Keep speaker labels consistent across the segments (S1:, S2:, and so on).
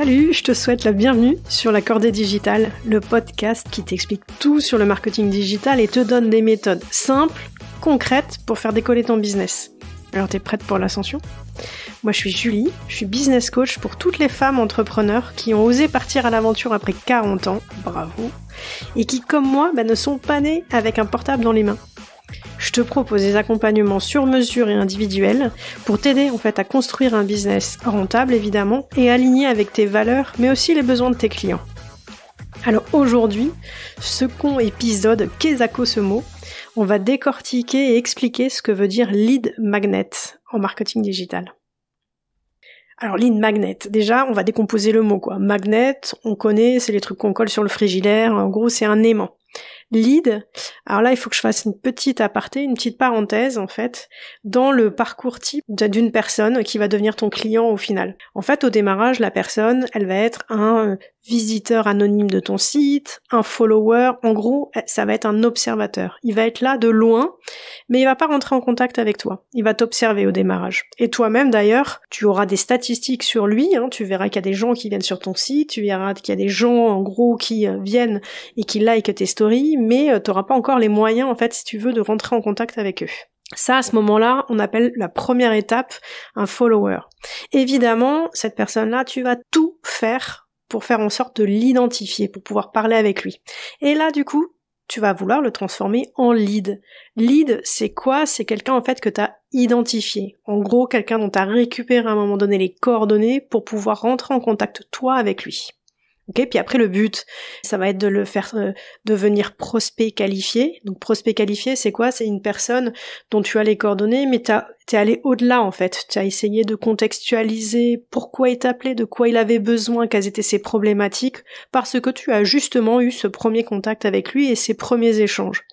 S1: Salut, je te souhaite la bienvenue sur La Cordée Digitale, le podcast qui t'explique tout sur le marketing digital et te donne des méthodes simples, concrètes pour faire décoller ton business. Alors t'es prête pour l'ascension ? Moi je suis Julie, je suis business coach pour toutes les femmes entrepreneurs qui ont osé partir à l'aventure après 40 ans, bravo, et qui comme moi ne sont pas nées avec un portable dans les mains. Je te propose des accompagnements sur mesure et individuels pour t'aider à construire un business rentable évidemment et aligné avec tes valeurs mais aussi les besoins de tes clients. Alors aujourd'hui, second épisode, qu'est-ce que ce mot ? On va décortiquer et expliquer ce que veut dire lead magnet en marketing digital. Alors lead magnet, déjà on va décomposer le mot quoi. Magnet, on connaît, c'est les trucs qu'on colle sur le frigidaire, en gros c'est un aimant. Lead, alors là il faut que je fasse une petite aparté, une petite parenthèse en fait, dans le parcours type d'une personne qui va devenir ton client au final. En fait au démarrage la personne elle va être un visiteur anonyme de ton site, un follower, en gros ça va être un observateur. Il va être là de loin, mais il va pas rentrer en contact avec toi. Il va t'observer au démarrage. Et toi-même d'ailleurs, tu auras des statistiques sur lui, tu verras qu'il y a des gens qui viennent sur ton site, tu verras qu'il y a des gens en gros qui viennent et qui likent tes stories, mais tu n'auras pas encore les moyens en fait si tu veux de rentrer en contact avec eux. Ça, à ce moment-là, on appelle la première étape un follower. Évidemment, cette personne-là, tu vas tout faire pour faire en sorte de l'identifier, pour pouvoir parler avec lui. Et là, du coup, tu vas vouloir le transformer en lead. Lead, c'est quoi ? C'est quelqu'un en fait que tu as identifié. En gros, quelqu'un dont tu as récupéré à un moment donné les coordonnées pour pouvoir rentrer en contact toi avec lui. Ok, puis après le but, ça va être de le faire devenir prospect qualifié. Donc prospect qualifié, c'est quoi ? C'est une personne dont tu as les coordonnées, mais t'es allé au-delà en fait. Tu as essayé de contextualiser pourquoi il t'appelait, de quoi il avait besoin, quelles étaient ses problématiques, parce que tu as justement eu ce premier contact avec lui et ces premiers échanges.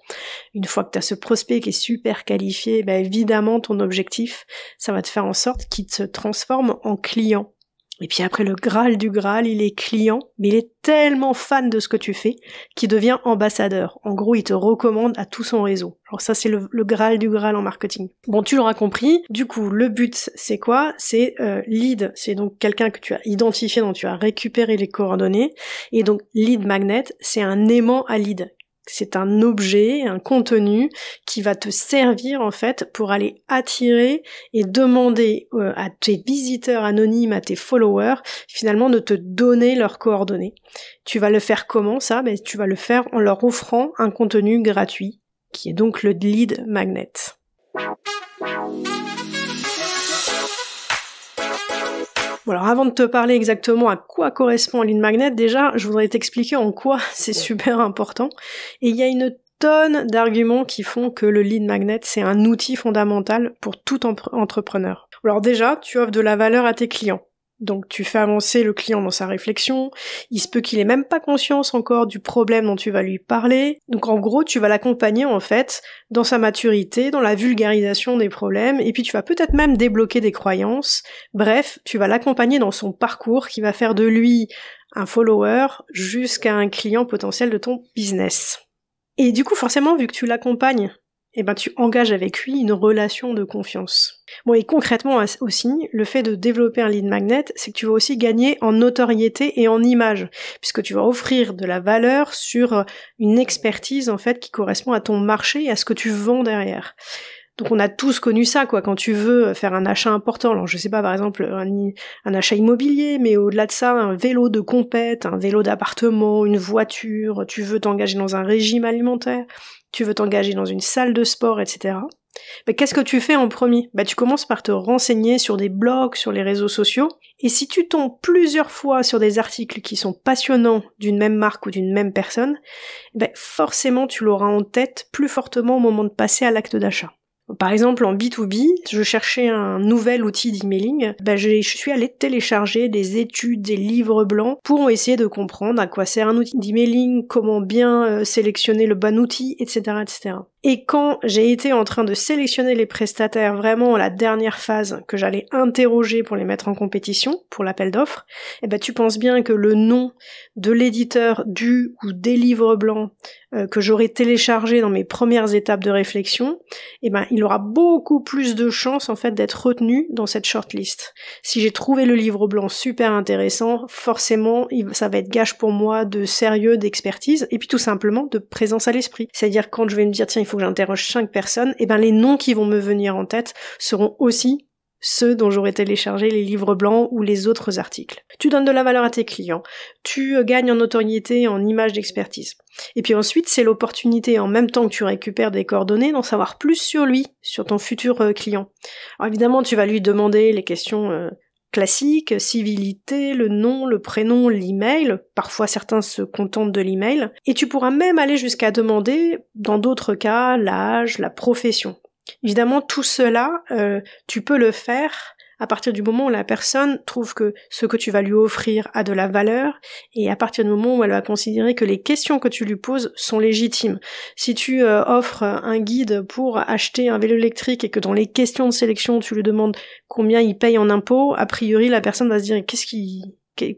S1: Une fois que tu as ce prospect qui est super qualifié, évidemment ton objectif, ça va te faire en sorte qu'il se transforme en client. Et puis après le Graal du Graal, il est client, mais il est tellement fan de ce que tu fais qu'il devient ambassadeur. En gros, il te recommande à tout son réseau. Alors ça, c'est le Graal du Graal en marketing. Bon, tu l'auras compris. Du coup, le but, c'est quoi ? C'est lead. C'est donc quelqu'un que tu as identifié, dont tu as récupéré les coordonnées. Et donc, lead magnet, c'est un aimant à lead. C'est un objet, un contenu qui va te servir en fait pour aller attirer et demander à tes visiteurs anonymes, à tes followers, finalement de te donner leurs coordonnées. Tu vas le faire comment ça ? Tu vas le faire en leur offrant un contenu gratuit, qui est donc le lead magnet. Bon alors avant de te parler exactement à quoi correspond un lead magnet, déjà je voudrais t'expliquer en quoi c'est super important. Et il y a une tonne d'arguments qui font que le lead magnet c'est un outil fondamental pour tout entrepreneur. Alors déjà, tu offres de la valeur à tes clients. Donc tu fais avancer le client dans sa réflexion, il se peut qu'il ait même pas conscience encore du problème dont tu vas lui parler. Donc en gros, tu vas l'accompagner en fait dans sa maturité, dans la vulgarisation des problèmes, et puis tu vas peut-être même débloquer des croyances. Bref, tu vas l'accompagner dans son parcours qui va faire de lui un follower jusqu'à un client potentiel de ton business. Et du coup, forcément, vu que tu l'accompagnes, tu engages avec lui une relation de confiance. Bon, et concrètement aussi, le fait de développer un lead magnet, c'est que tu vas aussi gagner en notoriété et en image, puisque tu vas offrir de la valeur sur une expertise, en fait, qui correspond à ton marché et à ce que tu vends derrière. Donc on a tous connu ça, quoi, quand tu veux faire un achat important. Alors je sais pas, par exemple, un achat immobilier, mais au-delà de ça, un vélo de compète, un vélo d'appartement, une voiture, tu veux t'engager dans un régime alimentaire, tu veux t'engager dans une salle de sport, etc. Qu'est-ce que tu fais en premier ? Tu commences par te renseigner sur des blogs, sur les réseaux sociaux, et si tu tombes plusieurs fois sur des articles qui sont passionnants d'une même marque ou d'une même personne, forcément tu l'auras en tête plus fortement au moment de passer à l'acte d'achat. Par exemple, en B2B, je cherchais un nouvel outil d'emailing, je suis allée télécharger des études, des livres blancs pour essayer de comprendre à quoi sert un outil d'emailing, comment bien sélectionner le bon outil, etc., etc. Et quand j'ai été en train de sélectionner les prestataires vraiment à la dernière phase que j'allais interroger pour les mettre en compétition, pour l'appel d'offres, tu penses bien que le nom de l'éditeur du ou des livres blancs que j'aurais téléchargé dans mes premières étapes de réflexion, il aura beaucoup plus de chances en fait d'être retenu dans cette shortlist. Si j'ai trouvé le livre blanc super intéressant, forcément ça va être gage pour moi de sérieux, d'expertise, et puis tout simplement de présence à l'esprit. C'est-à-dire quand je vais me dire tiens il faut que j'interroge 5 personnes, les noms qui vont me venir en tête seront aussi ceux dont j'aurais téléchargé les livres blancs ou les autres articles. Tu donnes de la valeur à tes clients, tu gagnes en notoriété, en image d'expertise. Et puis ensuite, c'est l'opportunité, en même temps que tu récupères des coordonnées, d'en savoir plus sur lui, sur ton futur client. Alors évidemment, tu vas lui demander les questions classiques, civilité, le nom, le prénom, l'email, parfois certains se contentent de l'email, et tu pourras même aller jusqu'à demander, dans d'autres cas, l'âge, la profession. Évidemment, tout cela, tu peux le faire à partir du moment où la personne trouve que ce que tu vas lui offrir a de la valeur, et à partir du moment où elle va considérer que les questions que tu lui poses sont légitimes. Si tu offres un guide pour acheter un vélo électrique et que dans les questions de sélection tu lui demandes combien il paye en impôts, a priori la personne va se dire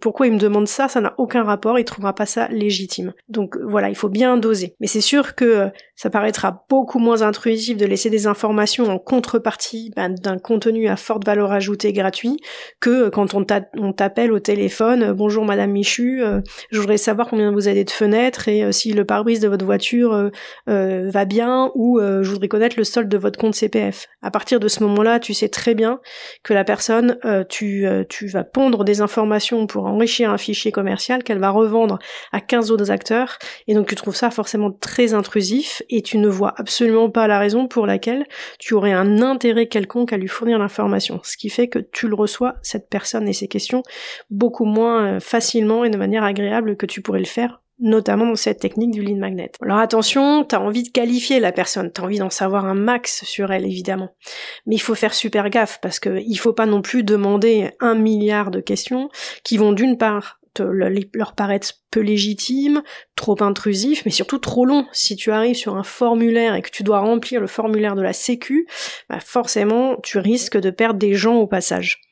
S1: pourquoi il me demande ça, ça n'a aucun rapport, il trouvera pas ça légitime. Donc voilà, il faut bien doser. Mais c'est sûr que ça paraîtra beaucoup moins intrusif de laisser des informations en contrepartie d'un contenu à forte valeur ajoutée gratuit que quand on t'appelle au téléphone, bonjour madame Michu, je voudrais savoir combien vous avez de fenêtres et si le pare-brise de votre voiture va bien, ou je voudrais connaître le solde de votre compte CPF. À partir de ce moment-là, tu sais très bien que la personne, tu vas pondre des informations pour enrichir un fichier commercial qu'elle va revendre à 15 autres acteurs, et donc tu trouves ça forcément très intrusif, et tu ne vois absolument pas la raison pour laquelle tu aurais un intérêt quelconque à lui fournir l'information, ce qui fait que tu le reçois, cette personne et ses questions, beaucoup moins facilement et de manière agréable que tu pourrais le faire notamment dans cette technique du lead magnet. Alors attention, t'as envie de qualifier la personne, t'as envie d'en savoir un max sur elle évidemment, mais il faut faire super gaffe parce que il faut pas non plus demander 1 milliard de questions qui vont d'une part leur paraître peu légitimes, trop intrusifs, mais surtout trop longs. Si tu arrives sur un formulaire et que tu dois remplir le formulaire de la Sécu, forcément tu risques de perdre des gens au passage.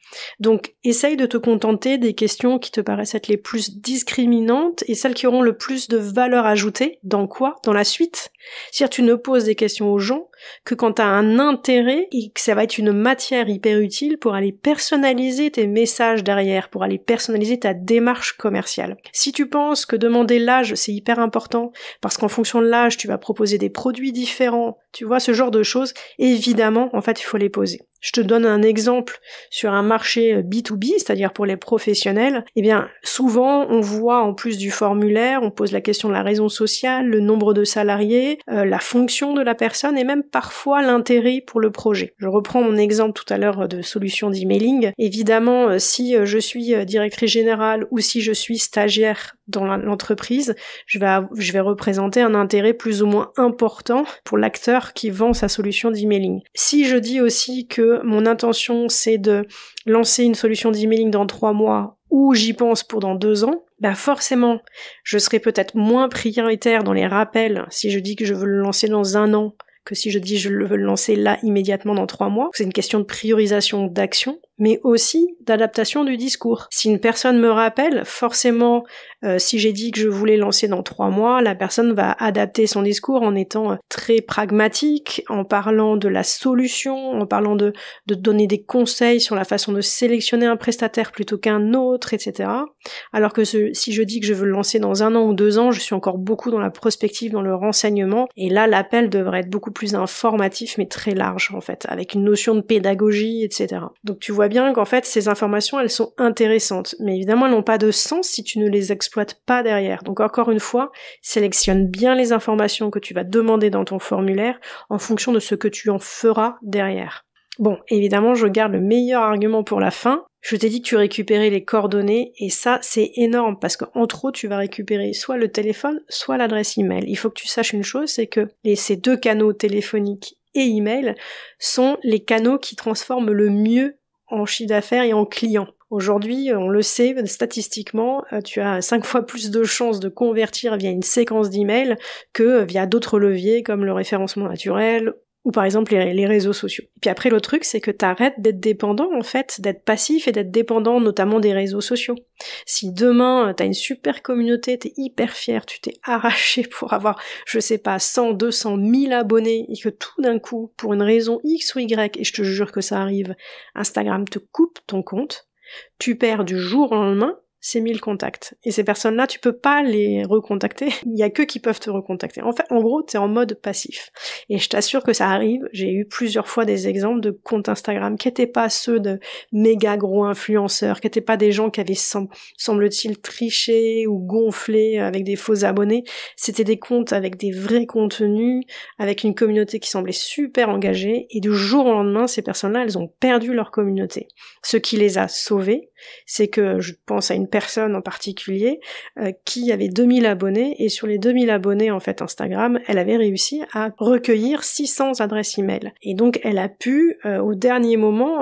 S1: Donc, essaye de te contenter des questions qui te paraissent être les plus discriminantes et celles qui auront le plus de valeur ajoutée. Dans quoi ? Dans la suite. C'est-à-dire, tu ne poses des questions aux gens que quand tu as un intérêt et que ça va être une matière hyper utile pour aller personnaliser tes messages derrière, pour aller personnaliser ta démarche commerciale. Si tu penses que demander l'âge, c'est hyper important, parce qu'en fonction de l'âge, tu vas proposer des produits différents, tu vois, ce genre de choses, évidemment, en fait, il faut les poser. Je te donne un exemple sur un marché B2B, c'est-à-dire pour les professionnels. Souvent, on voit en plus du formulaire, on pose la question de la raison sociale, le nombre de salariés, la fonction de la personne et même parfois l'intérêt pour le projet. Je reprends mon exemple tout à l'heure de solution d'emailing. Évidemment, si je suis directrice générale ou si je suis stagiaire dans l'entreprise, je vais représenter un intérêt plus ou moins important pour l'acteur qui vend sa solution d'emailing. Si je dis aussi que mon intention c'est de lancer une solution d'emailing dans 3 mois ou j'y pense pour dans 2 ans, forcément, je serai peut-être moins prioritaire dans les rappels si je dis que je veux le lancer dans 1 an que si je dis je veux le lancer là immédiatement dans 3 mois. C'est une question de priorisation d'action, mais aussi d'adaptation du discours. Si une personne me rappelle, forcément, si j'ai dit que je voulais lancer dans 3 mois, la personne va adapter son discours en étant très pragmatique, en parlant de la solution, en parlant de donner des conseils sur la façon de sélectionner un prestataire plutôt qu'un autre, etc. Alors que si je dis que je veux le lancer dans 1 an ou 2 ans, je suis encore beaucoup dans la prospective, dans le renseignement, et là, l'appel devrait être beaucoup plus informatif, mais très large, en fait, avec une notion de pédagogie, etc. Donc tu vois bien qu'en fait, ces informations, elles sont intéressantes, mais évidemment, elles n'ont pas de sens si tu ne les exploites pas derrière. Donc encore une fois, sélectionne bien les informations que tu vas demander dans ton formulaire en fonction de ce que tu en feras derrière. Bon, évidemment, je garde le meilleur argument pour la fin. Je t'ai dit que tu récupérais les coordonnées, et ça, c'est énorme, parce qu'entre autres, tu vas récupérer soit le téléphone, soit l'adresse email. Il faut que tu saches une chose, c'est que ces 2 canaux téléphoniques et email sont les canaux qui transforment le mieux en chiffre d'affaires et en clients. Aujourd'hui, on le sait, statistiquement, tu as 5 fois plus de chances de convertir via une séquence d'emails que via d'autres leviers comme le référencement naturel ou par exemple les réseaux sociaux. Et puis après, l'autre truc, c'est que t'arrêtes d'être dépendant, en fait, d'être passif et d'être dépendant notamment des réseaux sociaux. Si demain, t'as une super communauté, t'es hyper fier, tu t'es arraché pour avoir, je sais pas, 100, 200, 1000 abonnés, et que tout d'un coup, pour une raison X ou Y, et je te jure que ça arrive, Instagram te coupe ton compte, tu perds du jour au lendemain ces 1000 contacts. Et ces personnes-là, tu peux pas les recontacter. Il y a qu'eux qui peuvent te recontacter. En fait, en gros, t'es en mode passif. Et je t'assure que ça arrive. J'ai eu plusieurs fois des exemples de comptes Instagram qui étaient pas ceux de méga gros influenceurs, qui étaient pas des gens qui avaient, semble-t-il, triché ou gonflé avec des faux abonnés. C'était des comptes avec des vrais contenus, avec une communauté qui semblait super engagée. Et du jour au lendemain, ces personnes-là, elles ont perdu leur communauté. Ce qui les a sauvées, c'est que je pense à une personne en particulier qui avait 2000 abonnés, et sur les 2000 abonnés en fait Instagram, elle avait réussi à recueillir 600 adresses email. Et donc elle a pu au dernier moment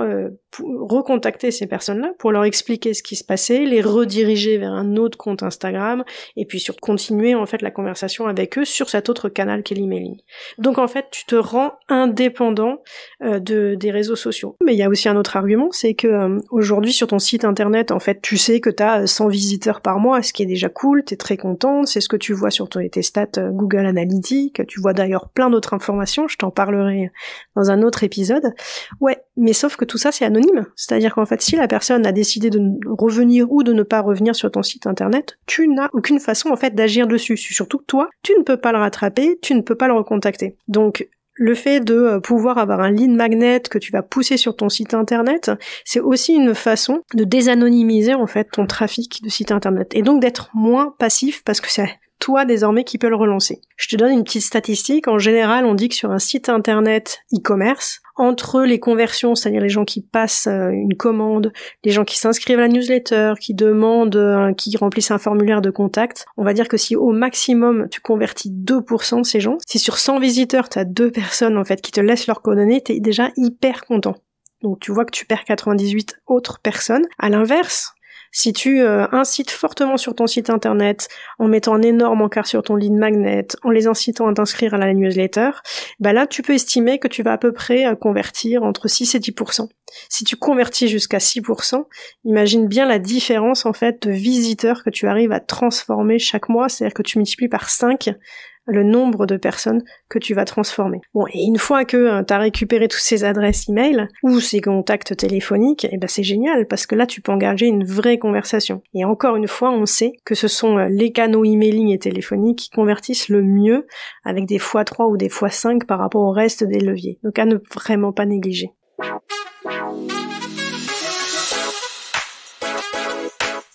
S1: recontacter ces personnes-là pour leur expliquer ce qui se passait, les rediriger vers un autre compte Instagram, et puis continuer en fait la conversation avec eux sur cet autre canal qu'est l'emailing. Donc en fait, tu te rends indépendant des réseaux sociaux. Mais il y a aussi un autre argument, c'est que aujourd'hui sur ton site internet, en fait, tu sais que t'as 100 visiteurs par mois, ce qui est déjà cool, t'es très contente, c'est ce que tu vois sur tes stats Google Analytics, tu vois d'ailleurs plein d'autres informations, je t'en parlerai dans un autre épisode. Ouais, mais sauf que tout ça c'est anonyme, c'est-à-dire qu'en fait si la personne a décidé de revenir ou de ne pas revenir sur ton site internet, tu n'as aucune façon en fait d'agir dessus, surtout que toi, tu ne peux pas le rattraper, tu ne peux pas le recontacter. Donc le fait de pouvoir avoir un lead magnet que tu vas pousser sur ton site internet, c'est aussi une façon de désanonymiser en fait ton trafic de site internet et donc d'être moins passif parce que c'est toi désormais qui peux le relancer. Je te donne une petite statistique. En général, on dit que sur un site internet e-commerce, entre les conversions, c'est-à-dire les gens qui passent une commande, les gens qui s'inscrivent à la newsletter, qui demandent, qui remplissent un formulaire de contact, on va dire que si au maximum tu convertis 2% de ces gens, si sur 100 visiteurs tu as 2 personnes en fait qui te laissent leurs coordonnées, t'es déjà hyper content. Donc tu vois que tu perds 98 autres personnes. À l'inverse, si tu incites fortement sur ton site internet, en mettant un énorme encart sur ton lead magnet, en les incitant à t'inscrire à la newsletter, bah là tu peux estimer que tu vas à peu près convertir entre 6 et 10%. Si tu convertis jusqu'à 6%, imagine bien la différence en fait de visiteurs que tu arrives à transformer chaque mois, c'est-à-dire que tu multiplies par 5 le nombre de personnes que tu vas transformer. Bon, et une fois que tu as récupéré toutes ces adresses email ou ces contacts téléphoniques, et ben c'est génial parce que là tu peux engager une vraie conversation. Et encore une fois, on sait que ce sont les canaux emailing et téléphoniques qui convertissent le mieux avec des x3 ou des x5 par rapport au reste des leviers. Donc à ne vraiment pas négliger.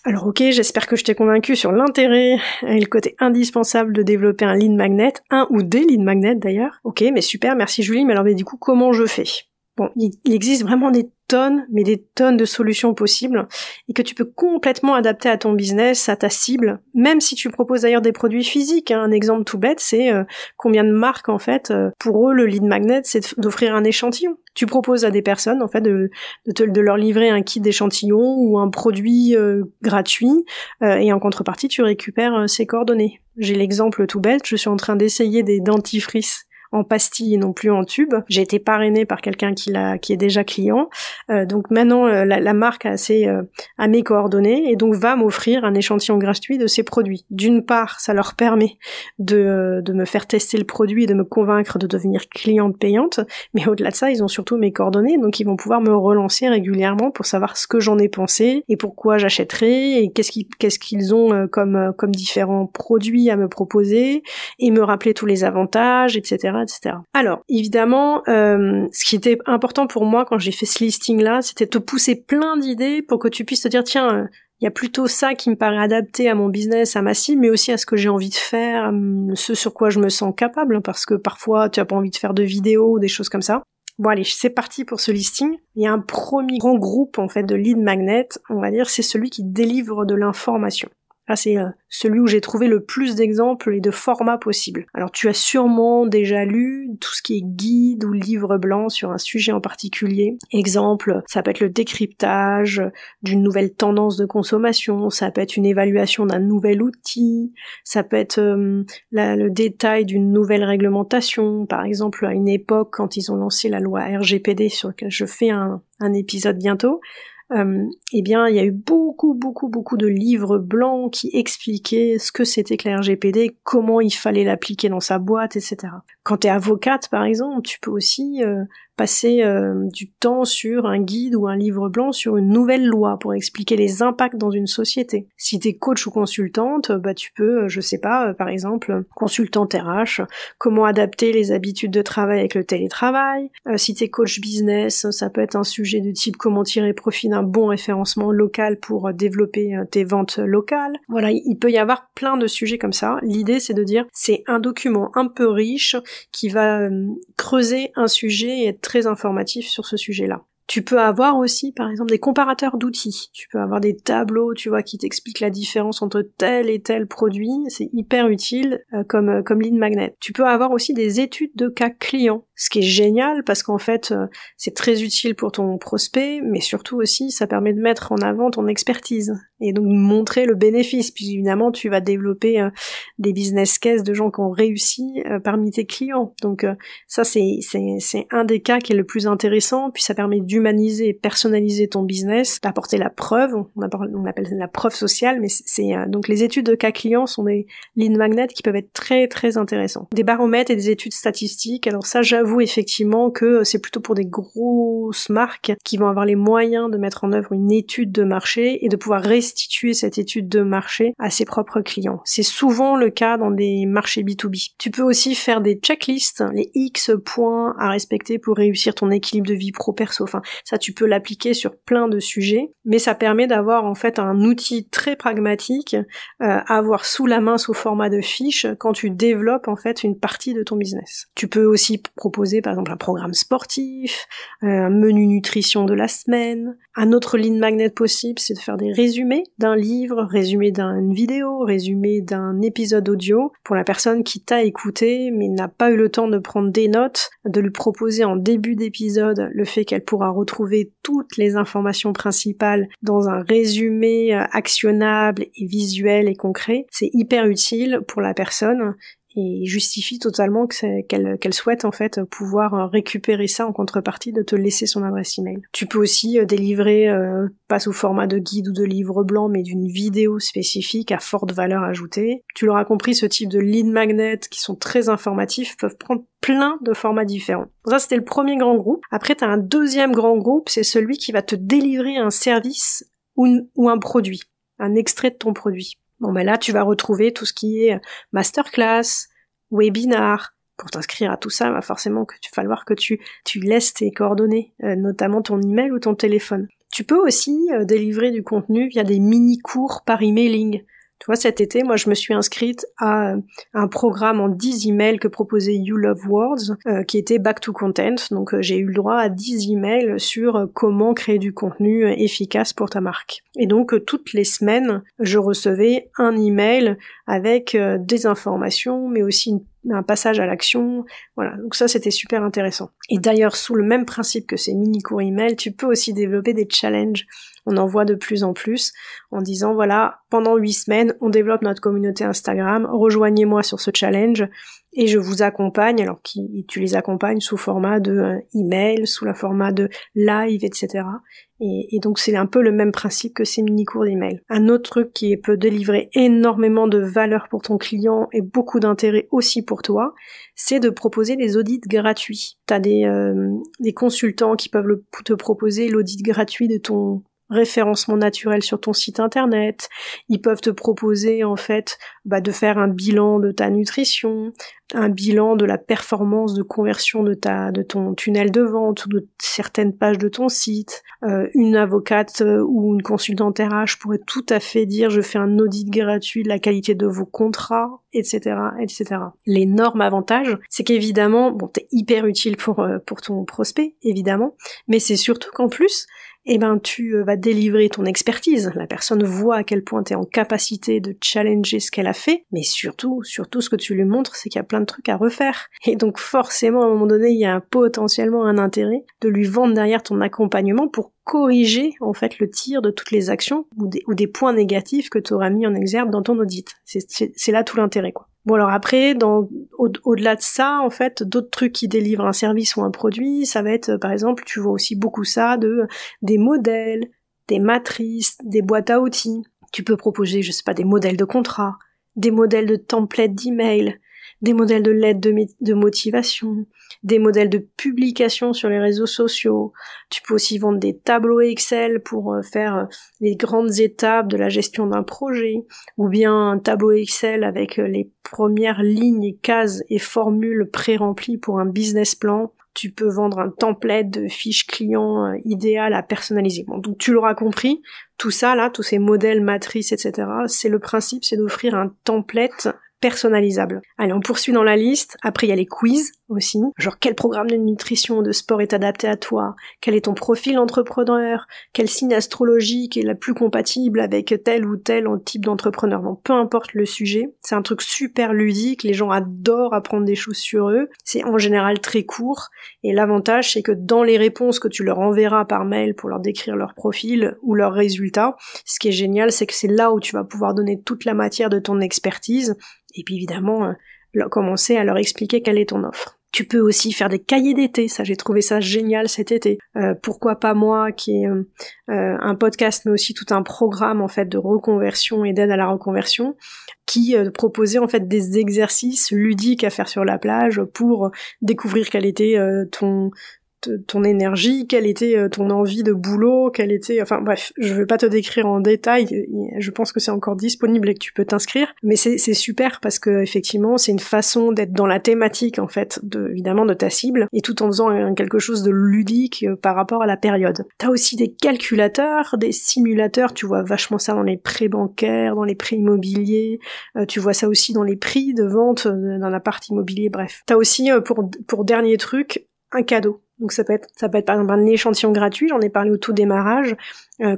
S1: Alors ok, j'espère que je t'ai convaincu sur l'intérêt et le côté indispensable de développer un lead magnet, un ou des lead magnets d'ailleurs. Ok, mais super, merci Julie, mais alors du coup, comment je fais ? Bon, il existe vraiment des tonnes de solutions possibles et que tu peux complètement adapter à ton business, à ta cible, même si tu proposes d'ailleurs des produits physiques. Un exemple tout bête, c'est combien de marques en fait, pour eux le lead magnet, c'est d'offrir un échantillon. Tu proposes à des personnes en fait de leur livrer un kit d'échantillon ou un produit gratuit et en contrepartie tu récupères ses coordonnées. J'ai l'exemple tout bête, je suis en train d'essayer des dentifrices en pastille et non plus en tube. J'ai été parrainée par quelqu'un qui est déjà client. Donc maintenant, la marque a mes coordonnées et donc va m'offrir un échantillon gratuit de ses produits. D'une part, ça leur permet de me faire tester le produit et de me convaincre de devenir cliente payante. Mais au-delà de ça, ils ont surtout mes coordonnées, donc ils vont pouvoir me relancer régulièrement pour savoir ce que j'en ai pensé et pourquoi j'achèterai et qu'est-ce qu'ils ont comme différents produits à me proposer et me rappeler tous les avantages, etc. etc. Alors, évidemment, ce qui était important pour moi quand j'ai fait ce listing-là, c'était de te pousser plein d'idées pour que tu puisses te dire, tiens, il y a plutôt ça qui me paraît adapté à mon business, à ma cible, mais aussi à ce que j'ai envie de faire, ce sur quoi je me sens capable, parce que parfois, tu n'as pas envie de faire de vidéos ou des choses comme ça. Bon allez, c'est parti pour ce listing. Il y a un premier grand groupe en fait de lead magnet, on va dire, c'est celui qui délivre de l'information. Là, c'est celui où j'ai trouvé le plus d'exemples et de formats possibles. Alors, tu as sûrement déjà lu tout ce qui est guide ou livre blanc sur un sujet en particulier. Exemple, ça peut être le décryptage d'une nouvelle tendance de consommation, ça peut être une évaluation d'un nouvel outil, ça peut être le détail d'une nouvelle réglementation. Par exemple, à une époque, quand ils ont lancé la loi RGPD, sur laquelle je fais un épisode bientôt, eh bien, il y a eu beaucoup de livres blancs qui expliquaient ce que c'était que la RGPD, comment il fallait l'appliquer dans sa boîte, etc. Quand tu es avocate, par exemple, tu peux aussi passer du temps sur un guide ou un livre blanc sur une nouvelle loi pour expliquer les impacts dans une société. Si t'es coach ou consultante, tu peux, je sais pas, par exemple, consultante RH, comment adapter les habitudes de travail avec le télétravail. Si t'es coach business, ça peut être un sujet de type comment tirer profit d'un bon référencement local pour développer tes ventes locales. Voilà, il peut y avoir plein de sujets comme ça. L'idée, c'est de dire, c'est un document un peu riche qui va creuser un sujet et être très informatif sur ce sujet-là. Tu peux avoir aussi, par exemple, des comparateurs d'outils. Tu peux avoir des tableaux, tu vois, qui t'expliquent la différence entre tel et tel produit. C'est hyper utile comme lead magnet. Tu peux avoir aussi des études de cas clients. Ce qui est génial parce qu'en fait, c'est très utile pour ton prospect, mais surtout aussi, ça permet de mettre en avant ton expertise et donc montrer le bénéfice. Puis évidemment, tu vas développer des business cases de gens qui ont réussi parmi tes clients. Donc ça, c'est un des cas qui est le plus intéressant. Puis ça permet d'humaniser et personnaliser ton business, d'apporter la preuve. On appelle ça la preuve sociale, mais donc les études de cas clients sont des lead magnets qui peuvent être très très intéressants. Des baromètres et des études statistiques. Alors ça, j'avoue effectivement que c'est plutôt pour des grosses marques qui vont avoir les moyens de mettre en œuvre une étude de marché et de pouvoir restituer cette étude de marché à ses propres clients. C'est souvent le cas dans des marchés B2B. Tu peux aussi faire des checklists, les X points à respecter pour réussir ton équilibre de vie pro-perso. Enfin, ça, tu peux l'appliquer sur plein de sujets, mais ça permet d'avoir en fait un outil très pragmatique à avoir sous la main sous format de fiche quand tu développes en fait une partie de ton business. Tu peux aussi proposer par exemple un programme sportif, un menu nutrition de la semaine. Un autre lead magnet possible, c'est de faire des résumés d'un livre, résumé d'une vidéo, résumé d'un épisode audio pour la personne qui t'a écouté mais n'a pas eu le temps de prendre des notes, de lui proposer en début d'épisode le fait qu'elle pourra retrouver toutes les informations principales dans un résumé actionnable et visuel et concret. C'est hyper utile pour la personne et justifie totalement qu'elle souhaite en fait pouvoir récupérer ça en contrepartie de te laisser son adresse email. Tu peux aussi délivrer, pas sous format de guide ou de livre blanc, mais d'une vidéo spécifique à forte valeur ajoutée. Tu l'auras compris, ce type de lead magnet qui sont très informatifs peuvent prendre plein de formats différents. Ça, c'était le premier grand groupe. Après, tu as un deuxième grand groupe, c'est celui qui va te délivrer un service ou un produit, un extrait de ton produit. Bon, là, tu vas retrouver tout ce qui est masterclass, webinar. Pour t'inscrire à tout ça, va forcément falloir que tu laisses tes coordonnées, notamment ton email ou ton téléphone. Tu peux aussi délivrer du contenu via des mini-cours par emailing. Tu vois, cet été, moi, je me suis inscrite à un programme en 10 emails que proposait You Love Words, qui était Back to Content. Donc, j'ai eu le droit à 10 emails sur comment créer du contenu efficace pour ta marque. Et donc, toutes les semaines, je recevais un email avec des informations, mais aussi un passage à l'action. Voilà, donc ça, c'était super intéressant. Et d'ailleurs, sous le même principe que ces mini-cours email, tu peux aussi développer des challenges. On en voit de plus en plus en disant, voilà, pendant 8 semaines, on développe notre communauté Instagram, rejoignez-moi sur ce challenge et je vous accompagne. Alors, tu les accompagnes sous format de email, sous la format de live, etc. Et donc, c'est un peu le même principe que ces mini-cours d'email. Un autre truc qui peut délivrer énormément de valeur pour ton client et beaucoup d'intérêt aussi pour toi, c'est de proposer des audits gratuits. T'as des consultants qui peuvent te proposer l'audit gratuit de ton référencement naturel sur ton site internet. Ils peuvent te proposer en fait de faire un bilan de ta nutrition, un bilan de la performance de conversion de ton tunnel de vente ou de certaines pages de ton site. Une avocate ou une consultante RH pourrait tout à fait dire je fais un audit gratuit de la qualité de vos contrats, etc., etc. L'énorme avantage, c'est qu'évidemment, t'es hyper utile pour ton prospect, évidemment, mais c'est surtout qu'en plus, tu vas délivrer ton expertise. La personne voit à quel point tu es en capacité de challenger ce qu'elle a fait, mais surtout ce que tu lui montres, c'est qu'il y a plein de trucs à refaire. Et donc forcément, à un moment donné, il y a potentiellement un intérêt de lui vendre derrière ton accompagnement pour corriger en fait le tir de toutes les actions ou des points négatifs que tu auras mis en exergue dans ton audit. C'est là tout l'intérêt, quoi. Bon, alors après, au-delà de ça, en fait, d'autres trucs qui délivrent un service ou un produit, ça va être, par exemple, tu vois aussi beaucoup ça des modèles, des matrices, des boîtes à outils. Tu peux proposer, je sais pas, des modèles de contrat, des modèles de templates d'email, des modèles de lettres de motivation, des modèles de publication sur les réseaux sociaux. Tu peux aussi vendre des tableaux Excel pour faire les grandes étapes de la gestion d'un projet, ou bien un tableau Excel avec les premières lignes, cases et formules pré-remplies pour un business plan. Tu peux vendre un template de fiche client idéal à personnaliser. Bon, donc tu l'auras compris, tout ça là, tous ces modèles, matrices, etc., c'est le principe, c'est d'offrir un template personnalisable. Allez, on poursuit dans la liste. Après, il y a les quiz aussi. Genre, quel programme de nutrition ou de sport est adapté à toi? Quel est ton profil entrepreneur? Quel signe astrologique est la plus compatible avec tel ou tel type d'entrepreneur? Donc, peu importe le sujet. C'est un truc super ludique. Les gens adorent apprendre des choses sur eux. C'est en général très court. Et l'avantage, c'est que dans les réponses que tu leur enverras par mail pour leur décrire leur profil ou leurs résultats, ce qui est génial, c'est que c'est là où tu vas pouvoir donner toute la matière de ton expertise. Et puis évidemment, commencer à leur expliquer quelle est ton offre. Tu peux aussi faire des cahiers d'été, ça j'ai trouvé ça génial cet été. Pourquoi pas moi, qui est un podcast, mais aussi tout un programme en fait de reconversion et d'aide à la reconversion, qui proposait en fait des exercices ludiques à faire sur la plage pour découvrir quel était ton énergie, quelle était ton envie de boulot, quelle était... Enfin bref, je vais pas te décrire en détail, je pense que c'est encore disponible et que tu peux t'inscrire, mais c'est super parce que effectivement c'est une façon d'être dans la thématique en fait, évidemment de ta cible, et tout en faisant quelque chose de ludique par rapport à la période. T'as aussi des calculateurs, des simulateurs, tu vois vachement ça dans les prêts bancaires, dans les prêts immobiliers, tu vois ça aussi dans les prix de vente d'un appart immobilier, bref. T'as aussi, pour dernier truc, un cadeau. Donc ça peut être par exemple un échantillon gratuit, j'en ai parlé au tout démarrage.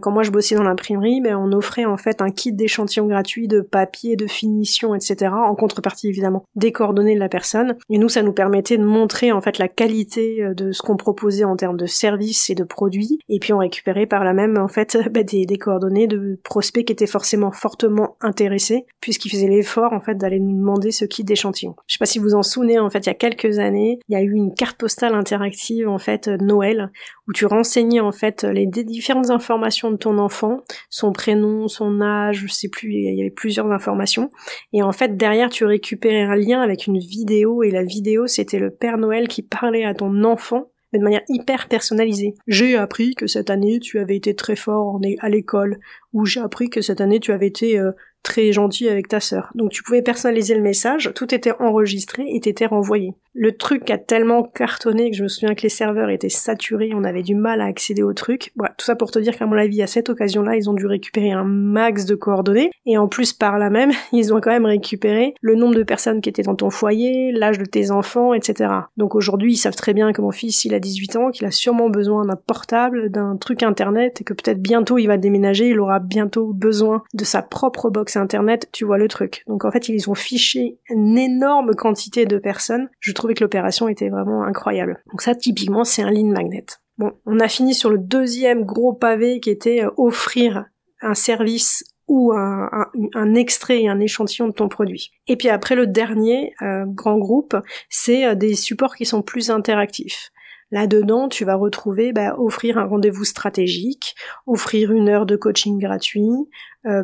S1: Quand moi je bossais dans l'imprimerie, on offrait en fait un kit d'échantillons gratuits de papier, de finition, etc. en contrepartie évidemment des coordonnées de la personne. Et nous, ça nous permettait de montrer en fait la qualité de ce qu'on proposait en termes de services et de produits. Et puis on récupérait par là même en fait des coordonnées de prospects qui étaient forcément fortement intéressés, puisqu'ils faisaient l'effort en fait d'aller nous demander ce kit d'échantillons. Je sais pas si vous en souvenez, en fait il y a quelques années, il y a eu une carte postale interactive en fait Noël, où tu renseignais en fait les différentes informations de ton enfant, son prénom, son âge, je sais plus, il y avait plusieurs informations, et en fait derrière tu récupérais un lien avec une vidéo, et la vidéo c'était le Père Noël qui parlait à ton enfant mais de manière hyper personnalisée. J'ai appris que cette année tu avais été très fort à l'école, ou j'ai appris que cette année tu avais été très gentil avec ta sœur. Donc tu pouvais personnaliser le message, tout était enregistré et t'était renvoyé. Le truc a tellement cartonné que je me souviens que les serveurs étaient saturés, on avait du mal à accéder au truc. Voilà, tout ça pour te dire qu'à mon avis, à cette occasion-là, ils ont dû récupérer un max de coordonnées, et en plus par là même, ils ont quand même récupéré le nombre de personnes qui étaient dans ton foyer, l'âge de tes enfants, etc. Donc aujourd'hui, ils savent très bien que mon fils, il a 18 ans, qu'il a sûrement besoin d'un portable, d'un truc internet, et que peut-être bientôt il va déménager, il aura bientôt besoin de sa propre box internet, tu vois le truc. Donc en fait, ils ont fiché une énorme quantité de personnes. Je trouvais que l'opération était vraiment incroyable. Donc ça, typiquement, c'est un lead magnet. Bon, on a fini sur le deuxième gros pavé qui était offrir un service ou un extrait et un échantillon de ton produit. Et puis après, le dernier grand groupe, c'est des supports qui sont plus interactifs. Là-dedans, tu vas retrouver offrir un rendez-vous stratégique, offrir 1 heure de coaching gratuit,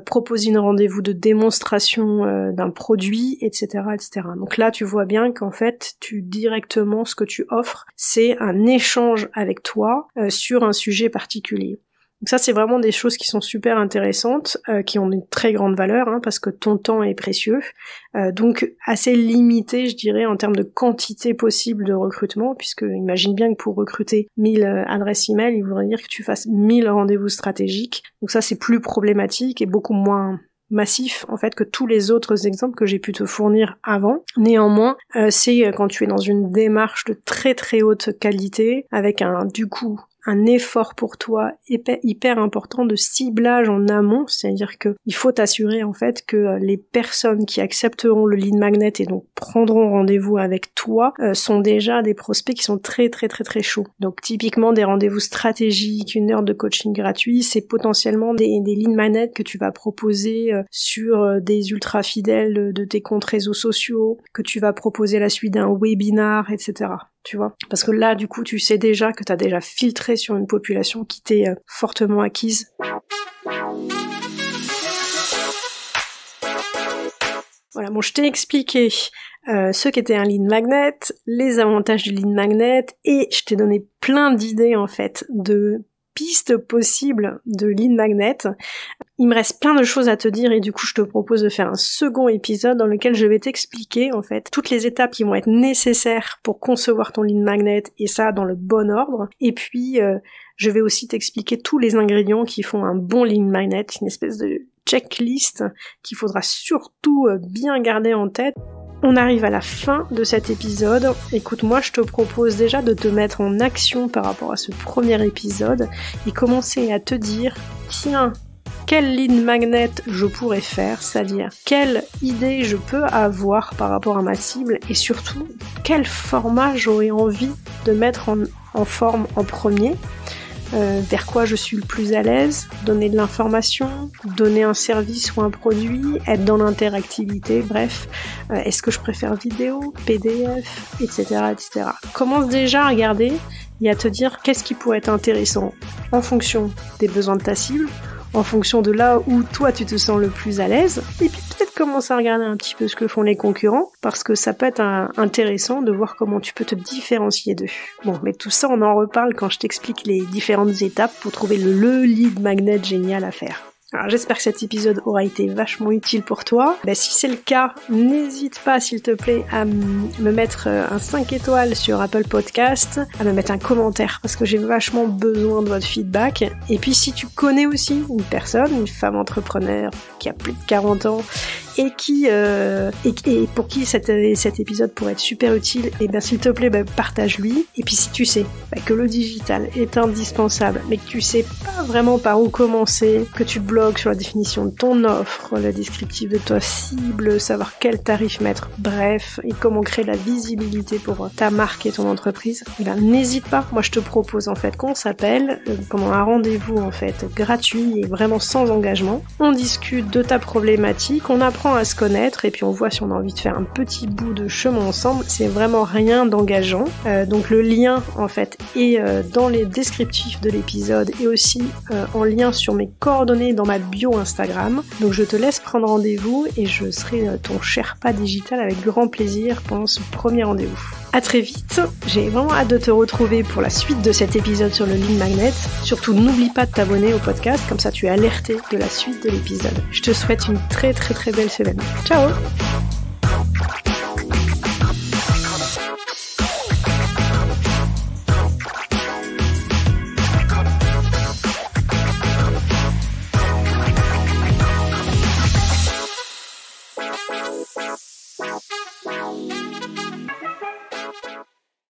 S1: proposer un rendez-vous de démonstration d'un produit, etc., etc. Donc là, tu vois bien qu'en fait, directement, ce que tu offres, c'est un échange avec toi sur un sujet particulier. Donc ça, c'est vraiment des choses qui sont super intéressantes, qui ont une très grande valeur, parce que ton temps est précieux, donc assez limité, je dirais, en termes de quantité possible de recrutement, puisque imagine bien que pour recruter 1000 adresses email, il voudrait dire que tu fasses 1000 rendez-vous stratégiques. Donc ça, c'est plus problématique et beaucoup moins massif en fait que tous les autres exemples que j'ai pu te fournir avant. Néanmoins, c'est quand tu es dans une démarche de très très haute qualité, avec du coup un effort pour toi hyper important de ciblage en amont, c'est-à-dire que il faut t'assurer en fait que les personnes qui accepteront le lead magnet et donc prendront rendez-vous avec toi sont déjà des prospects qui sont très très très très chauds. Donc typiquement des rendez-vous stratégiques, 1 heure de coaching gratuit, c'est potentiellement des lead magnets que tu vas proposer sur des ultra fidèles de tes comptes réseaux sociaux, que tu vas proposer à la suite d'un webinar, etc. Tu vois, parce que là, du coup, tu sais déjà que tu as déjà filtré sur une population qui t'est fortement acquise. Voilà, bon, je t'ai expliqué ce qu'était un lead magnet, les avantages du lead magnet, et je t'ai donné plein d'idées, en fait, de pistes possibles de lead magnet. Il me reste plein de choses à te dire et du coup je te propose de faire un second épisode dans lequel je vais t'expliquer en fait toutes les étapes qui vont être nécessaires pour concevoir ton lead magnet et ça dans le bon ordre. Et puis je vais aussi t'expliquer tous les ingrédients qui font un bon lead magnet, une espèce de checklist qu'il faudra surtout bien garder en tête. On arrive à la fin de cet épisode. Écoute, moi je te propose déjà de te mettre en action par rapport à ce premier épisode et commencer à te dire, tiens, quel lead magnet je pourrais faire, c'est-à-dire quelle idée je peux avoir par rapport à ma cible et surtout quel format j'aurais envie de mettre en forme en premier. Vers quoi je suis le plus à l'aise, donner de l'information, donner un service ou un produit, être dans l'interactivité, bref, est-ce que je préfère vidéo, PDF, etc., etc. Commence déjà à regarder et à te dire qu'est-ce qui pourrait être intéressant en fonction des besoins de ta cible, en fonction de là où toi tu te sens le plus à l'aise, et puis peut-être commencer à regarder un petit peu ce que font les concurrents, parce que ça peut être intéressant de voir comment tu peux te différencier d'eux. Bon, mais tout ça on en reparle quand je t'explique les différentes étapes pour trouver le lead magnet génial à faire. Alors j'espère que cet épisode aura été vachement utile pour toi. Si c'est le cas, n'hésite pas s'il te plaît à me mettre un 5 étoiles sur Apple Podcast, à me mettre un commentaire parce que j'ai vachement besoin de votre feedback. Et puis si tu connais aussi une personne, une femme entrepreneur qui a plus de 40 ans et qui et pour qui cet épisode pourrait être super utile, et s'il te plaît partage-lui. Et puis si tu sais que le digital est indispensable mais que tu sais pas vraiment par où commencer, que tu bloques sur la définition de ton offre, le descriptif de ta cible, savoir quel tarif mettre, bref, et comment créer la visibilité pour ta marque et ton entreprise, n'hésite pas. Moi je te propose en fait qu'on s'appelle pendant un rendez-vous en fait gratuit et vraiment sans engagement. On discute de ta problématique, on apprend à se connaître et puis on voit si on a envie de faire un petit bout de chemin ensemble. C'est vraiment rien d'engageant. Donc le lien en fait est dans les descriptifs de l'épisode et aussi en lien sur mes coordonnées dans ma bio Instagram. Donc je te laisse prendre rendez-vous et je serai ton Sherpa digital avec grand plaisir pendant ce premier rendez-vous. À très vite, j'ai vraiment hâte de te retrouver pour la suite de cet épisode sur le lead magnet. Surtout n'oublie pas de t'abonner au podcast, comme ça tu es alerté de la suite de l'épisode. Je te souhaite une très très très belle semaine. Ciao!